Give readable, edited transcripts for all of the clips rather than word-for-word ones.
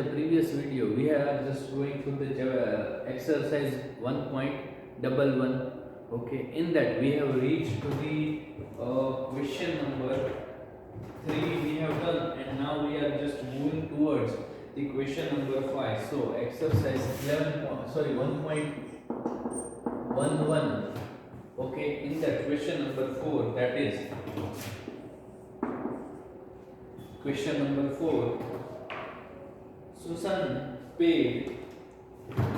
the previous video, we are just going through the exercise 1.11. Okay, in that we have reached to the question number 3 we have done, and now we are just moving towards the question number 5. So exercise 1.11. Okay, in that question number 4, that is question number 4, Susan paid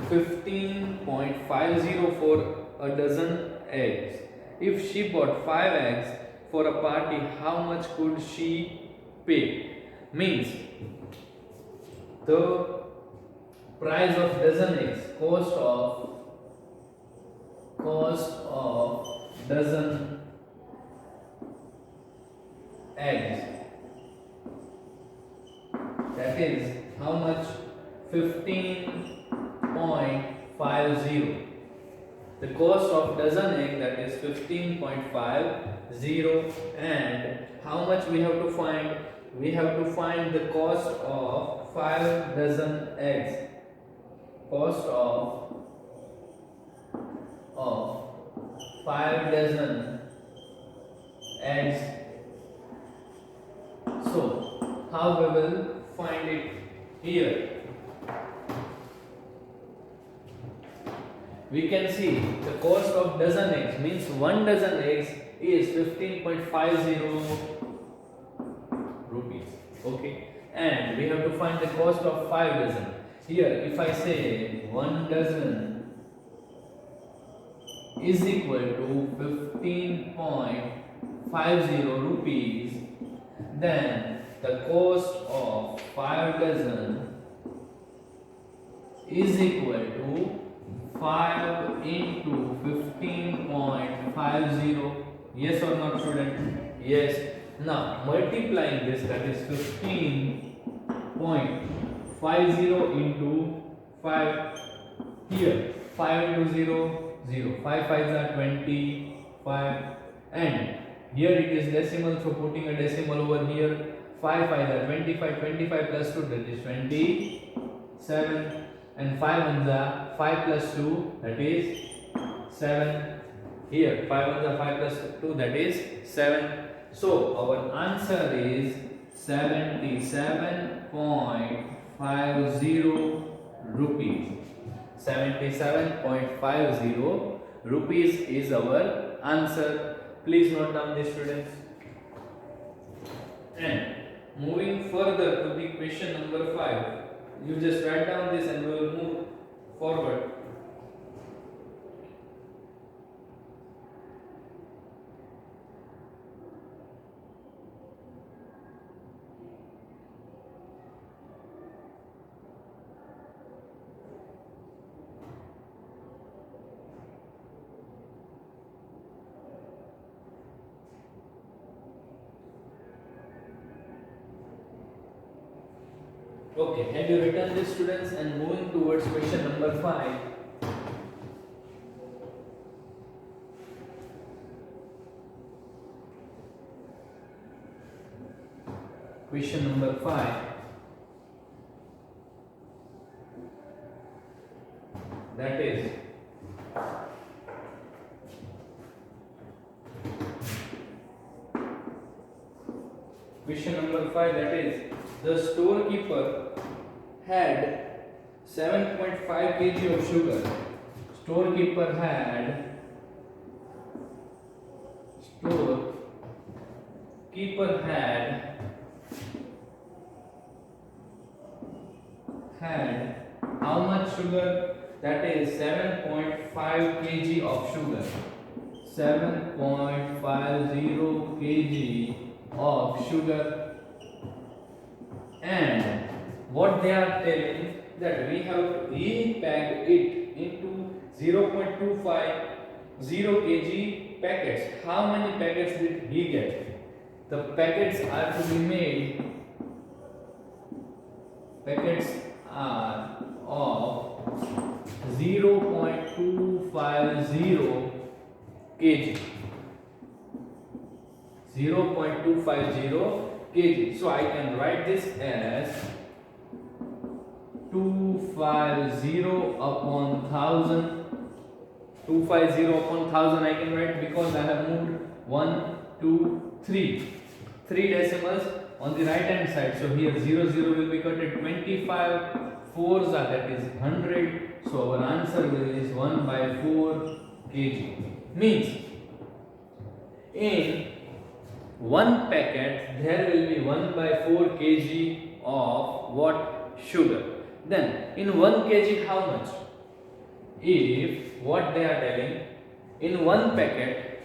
15.50 for a dozen eggs. If she bought 5 eggs for a party, how much could she pay? Means the price of dozen eggs, cost of dozen eggs, that is how much? 15.50. The cost of dozen egg, that is 15.50, and how much we have to find? We have to find the cost of 5 dozen eggs. Cost of 5 dozen eggs. So how we will find it here? We can see the cost of dozen eggs, means 1 dozen eggs is 15.50 rupees. Okay, and we have to find the cost of 5 dozen. Here if I say 1 dozen is equal to 15.50 rupees, then the cost of 5 dozen is equal to 5 into 15.50. Yes or not, student? Yes. Now multiplying this, that is 15.50 into 5. Here 5 into 0, 0. 5 5s are 25, and here it is decimal, so putting a decimal over here, 5 5s are 25, 25 plus 2, that is 27, and 5 ones are 5 plus 2, that is 7. Here 5 ones are 5 plus 2, that is 7. So our answer is 77.50 rupees. 77.50 rupees is our answer. Please note down this, students. And moving further to the question number 5, you just write down this and we will move forward. Okay, have you written this, students? And moving towards question number 5. Question number 5, that is question number 5, that is the storekeeper had 7.5 kg of sugar. Storekeeper had how much sugar? That is 7.5 kg of sugar. 7.50 kg of sugar. And what they are telling, that we have to repack it into 0.250 kg packets. How many packets did he get? The packets are to be made. Packets are of 0.250 kg. 0.250 kg. So I can write this as 250 upon 1000. 250 upon 1000 I can write because I have moved 1, 2, 3. 3 decimals on the right hand side. So here 0, 0 will be cut at 25. 4s are, that is 100. So our answer is 1 by 4 kg. Means in one packet there will be 1 by 4 kg of what? Sugar. Then in 1 kg how much? If what they are telling, in one packet,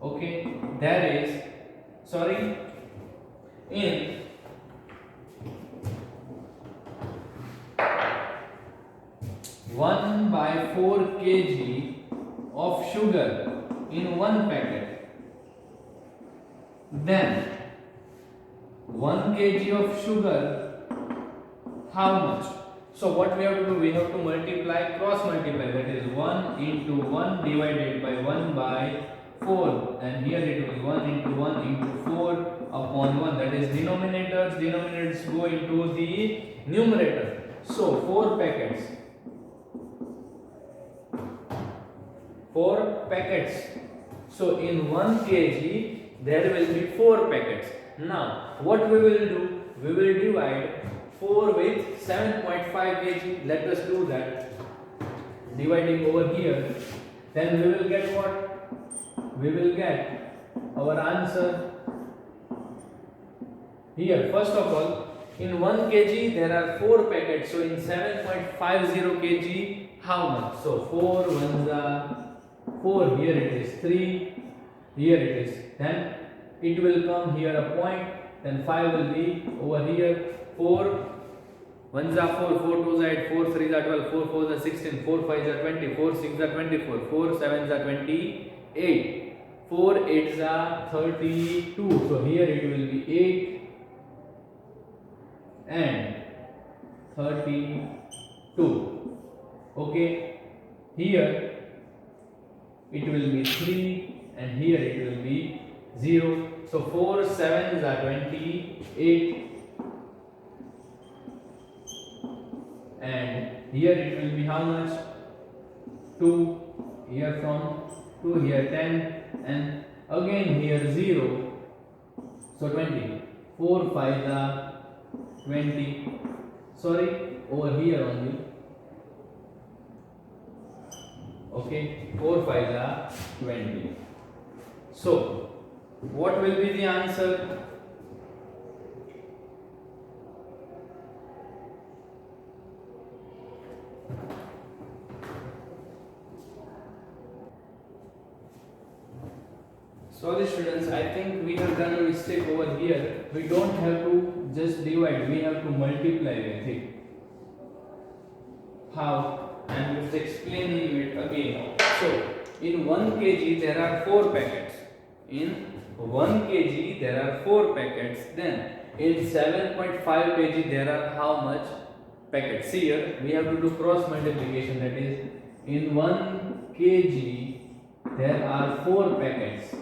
okay, there is, sorry, in 1 by 4 kg of sugar in one packet, then 1 kg of sugar, how much? So what we have to do, we have to multiply, cross multiply, that is 1 into 1 divided by 1 by 4, and here it will be 1 into 1 into 4 upon 1, that is denominators go into the numerator. So 4 packets. So in 1 kg there will be 4 packets. Now what we will do, we will divide 4 with 7.5 kg. Let us do that. Dividing over here, then we will get what? We will get our answer here. First of all, in 1 kg there are 4 packets. So in 7.50 kg, how much? So 4 ones are 4. Here it is 3. Here it is. Then it will come here a point. Then 5 will be over here. 4 ones are 4, 4 twos are 8, 4 threes are 12, 4 fours are 16, 4 fives are 20, 4 sixes are 24, 4 sevens are 28, 4 eights are 32. So here it will be 8 and 32. Okay, here it will be 3 and here it will be 0. So 4 sevens are 28. And here it will be how much? 2. Here from 2, here 10, and again here 0. So 20. 4 5s are 20. Sorry, over here only. Okay, 4 5s are 20. So what will be the answer? Sorry students, I think we have done a mistake over here. We don't have to just divide, we have to multiply with it. How? I am just explaining it again. So, in 1 kg there are 4 packets. In 1 kg there are 4 packets. Then, in 7.5 kg there are how much packets? See here, we have to do cross multiplication. That is, in 1 kg there are 4 packets.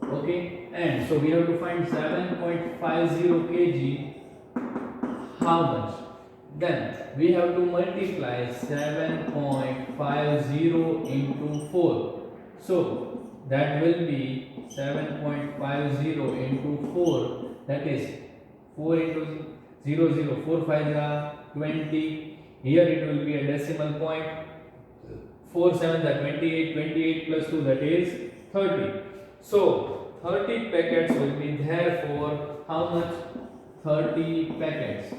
Okay, and so we have to find 7.50 kg, how much? Then we have to multiply 7.50 into 4. So that will be 7.50 into 4, that is 4 into 0, 0, 4 5s are 20. Here it will be a decimal point. 4 7s are 28, 28 plus 2, that is 30. So 30 packets will be there for how much? 30 packets.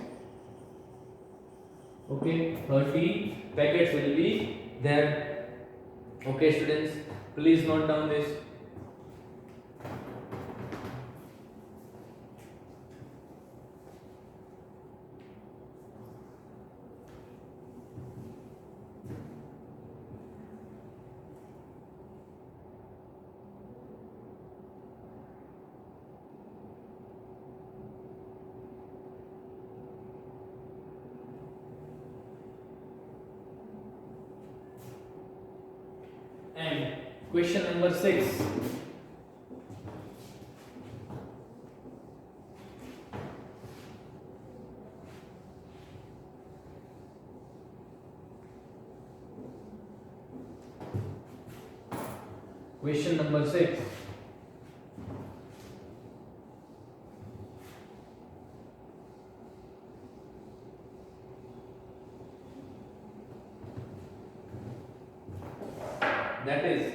Okay, 30 packets will be there. Okay students, please note down this. And question number 6. Question number 6. That is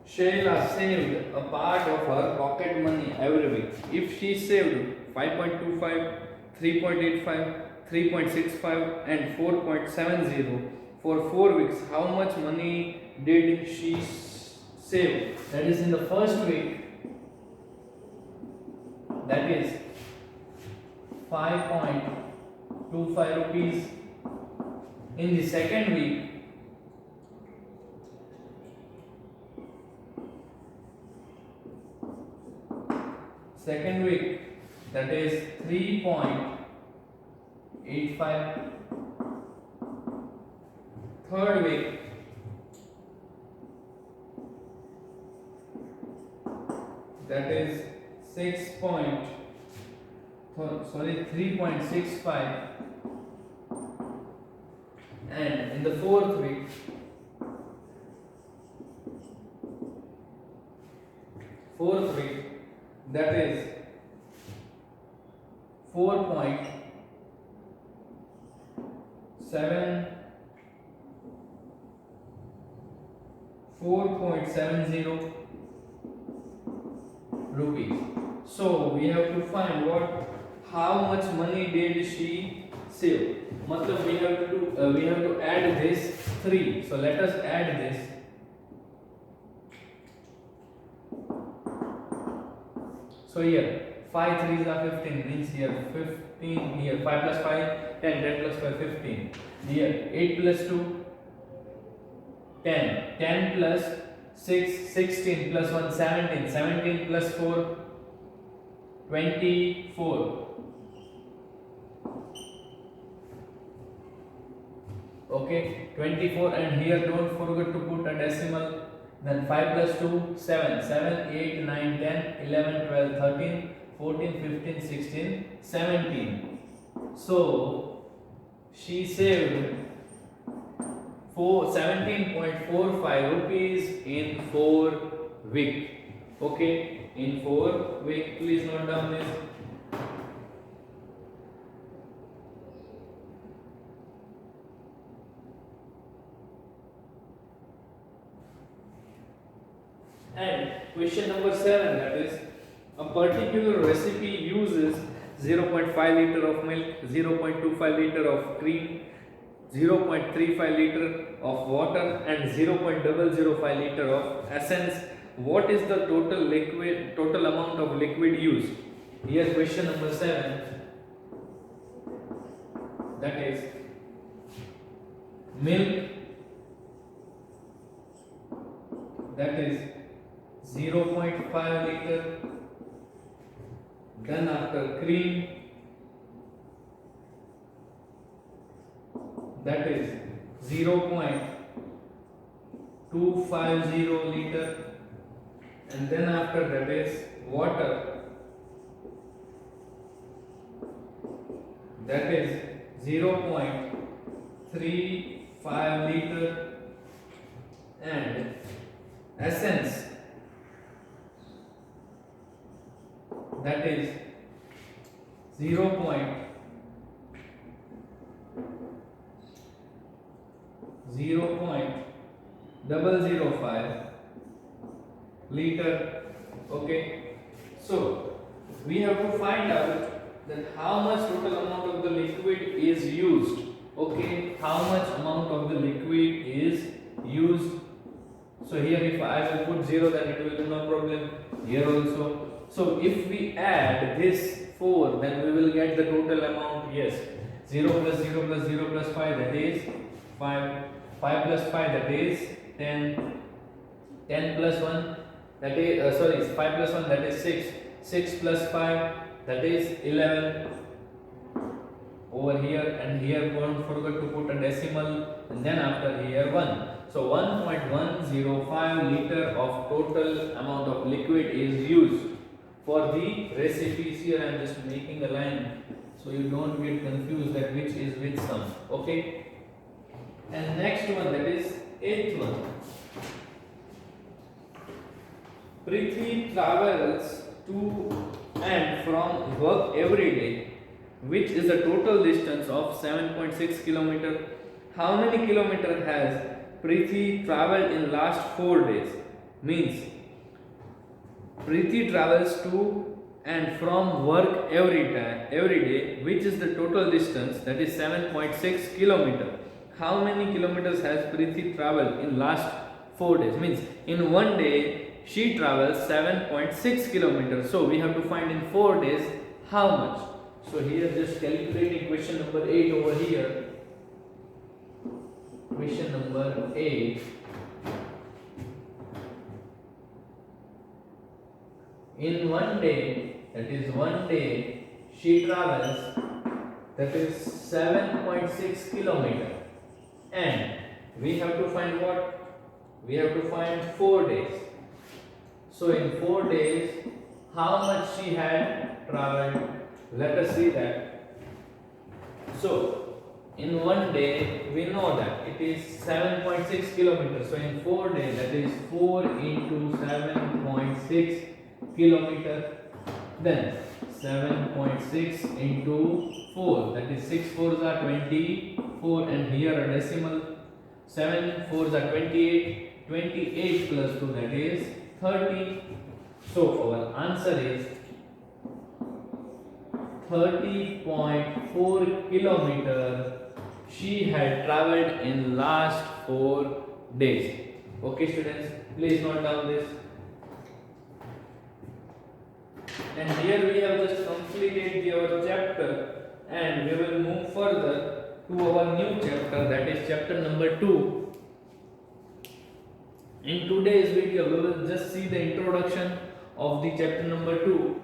Shayla saved a part of her pocket money every week. If she saved 5.25, 3.85, 3.65 and 4.70 for 4 weeks, how much money did she save? That is in the first week, that is 5.25 rupees. In the second week, that is 3.85. Third week, that is 3.65. And in the fourth week, that is 4.70 rupees. So we have to find how much money did she save. Matlab we have to add this 3. So let us add this. So here 5 3s are 15, means here 15, here 5 plus 5 10, 10 plus 5 15, here 8 plus 2 10, 10 plus 6 16 plus 1 17, 17 plus 4 24. Okay, 24, and here don't forget to put a decimal. Then 5 plus 2 7, 7 8 9 10 11 12 13 14 15 16 17. So she saved 17.45 rupees in 4 weeks. Okay, in 4 weeks. Please note down this. And question number 7, that is a particular recipe uses 0.5 liter of milk, 0.25 liter of cream, 0.35 liter of water and 0.005 liter of essence. What is the total amount of liquid used? Here question number 7, that is milk, that is 0.5 liter, then after cream, that is 0.250 liter, and then after that is water, that is 0.35 liter, and essence, that is 0.005 liter. Okay, so we have to find out that how much total amount of the liquid is used. Okay, how much amount of the liquid is used. So here if I will put 0, then it will be no problem. Here also. So if we add this 4, then we will get the total amount. Yes, 0 plus 0 plus 0 plus 5, that is 5. 5 plus 5, that is 10. 10 plus 1, that is 5 plus 1, that is 6. 6 plus 5, that is 11 over here, and here don't forget to put a decimal, and then after here 1. So 1.105 liter of total amount of liquid is used for the recipes. Here I am just making a line so you don't get confused that which is which sum. Okay, and next one, that is eighth one. Prithvi travels to and from work every day, which is a total distance of 7.6 kilometer. How many kilometer has Prithvi traveled in last 4 days? Means Prithvi travels to and from work every day, which is the total distance, that is 7.6 kilometer. How many kilometers has Prithvi traveled in last 4 days? Means in one day she travels 7.6 kilometers. So we have to find in 4 days how much. So here just calculating question number 8 over here. Question number 8. In one day, that is one day, she travels, that is 7.6 kilometer. And we have to find what? We have to find 4 days. So in 4 days, how much she had traveled? Let us see that. So in one day, we know that it is 7.6 kilometers. So in 4 days, that is 4 into 7.6 kilometer. Then 7.6 into 4, that is 6 4s are 24, and here a decimal. 7 4s are 28. 28 plus 2, that is 30. So our answer is 30.4 kilometer she had traveled in last 4 days. Okay students, please note down this. And here we have just completed our chapter, and we will move further to our new chapter, that is chapter number 2. In today's video, we will just see the introduction of the chapter number 2.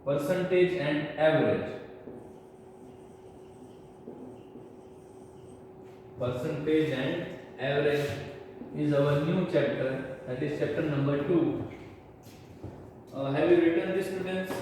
Percentage and average. Percentage and average is our new chapter, that is chapter number 2. Have you written this, students?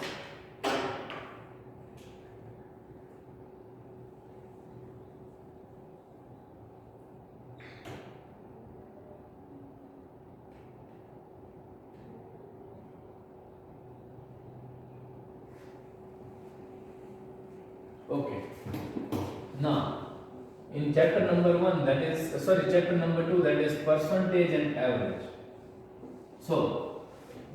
Okay. Now, in chapter number 1, that is chapter number 2, that is percentage and average. So,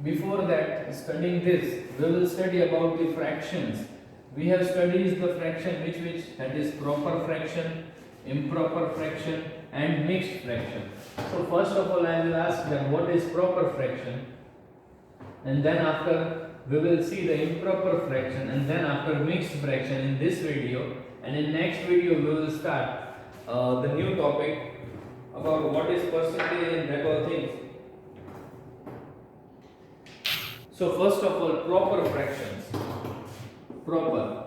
before that, studying this, we will study about the fractions. We have studied the fraction which that is proper fraction, improper fraction, and mixed fraction. So, first of all, I will ask them what is proper fraction, and then after we will see the improper fraction, and then after mixed fraction in this video, and in next video we will start the new topic about what is percentage and that all things. So first of all, proper fractions. Proper.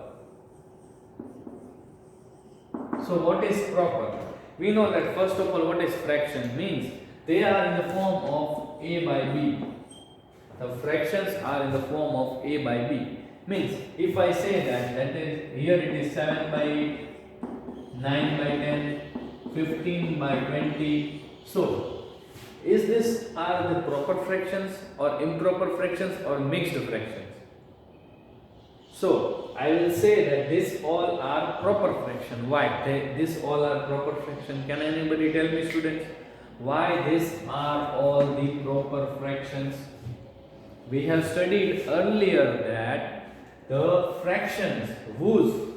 So what is proper? We know that first of all, what is fraction means they are in the form of a by b. The fractions are in the form of a by b. Means if I say that is here it is 7 by 8, 9 by 10, 15 by 20. So is this are the proper fractions or improper fractions or mixed fractions? So I will say that this all are proper fraction. Why? This all are proper fraction. Can anybody tell me, students, why these are all the proper fractions? We have studied earlier that the fractions whose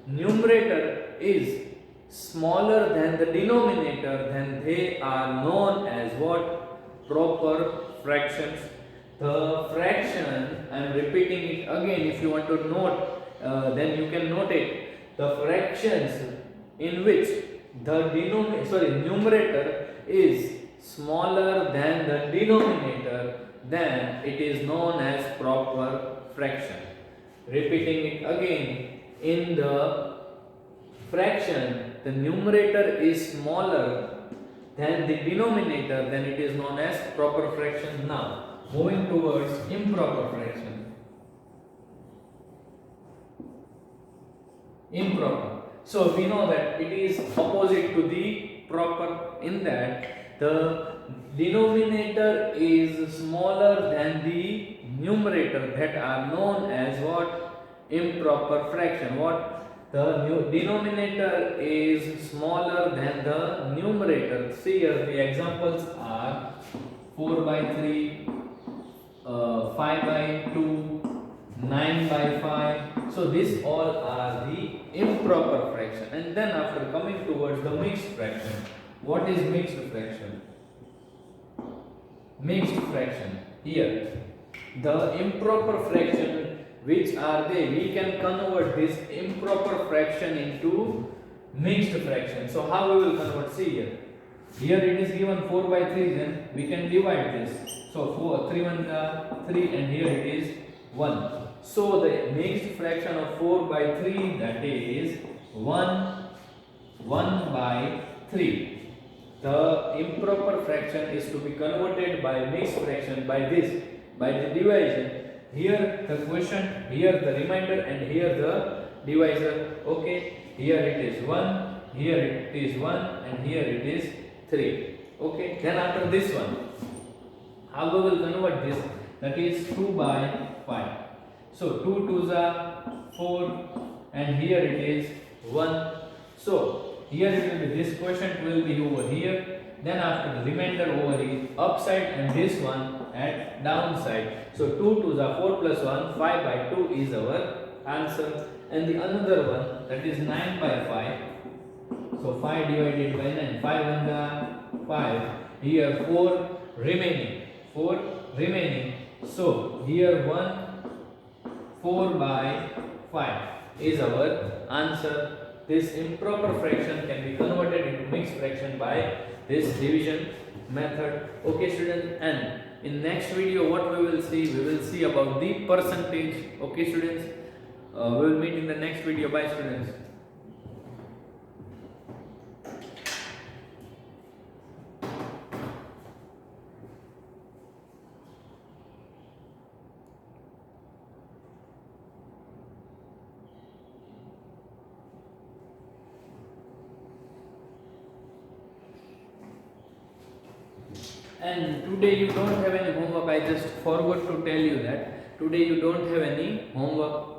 numerator is smaller than the denominator, then they are known as what? Proper fractions. The fraction, I am repeating it again if you want to note then you can notate the fractions in which the numerator is smaller than the denominator, then it is known as proper fraction. Repeating it again, in the fraction the numerator is smaller than the denominator, then it is known as proper fraction. Now moving towards improper fraction. Improper. So we know that it is opposite to the proper, in that the denominator is smaller than the numerator, that are known as what? Improper fraction. What? The denominator is smaller than the numerator. See here, the examples are 4 by 3, 5 by 2, 9 by 5. So these all are the improper fraction. And then after coming towards the mixed fraction, what is mixed fraction? Mixed fraction. Here, the improper fraction, which are they? We can convert this improper fraction into mixed fraction. So how we will convert? See here. Here it is given 4 by 3, then we can divide this. So 3 1 3, and here it is 1. So the mixed fraction of 4 by 3, that is 1 by 3. The improper fraction is to be converted by mixed fraction by this, by the division. Here the quotient, here the remainder, and here the divisor. Okay, here it is 1, here it is 1, and here it is 3. Okay, then after this one, how we will convert this? That is 2 by 5. So 2 2s are 4, and here it is 1. So here it will be, this quotient will be over here. Then after the remainder over here upside, and this one at downside. So 2 2s are 4 plus 1, 5 by 2 is our answer. And the another one, that is 9 by 5. So 5 divided by 9, 5 1 are 5. Here 4 remaining, 4 remaining. So here 1, 4 by 5 is our answer. This improper fraction can be converted into mixed fraction by this division method. Okay students, and in next video what we will see about the percentage. Okay students, we will meet in the next video. Bye students. And today you don't have any homework. I just forgot to tell you that today you don't have any homework.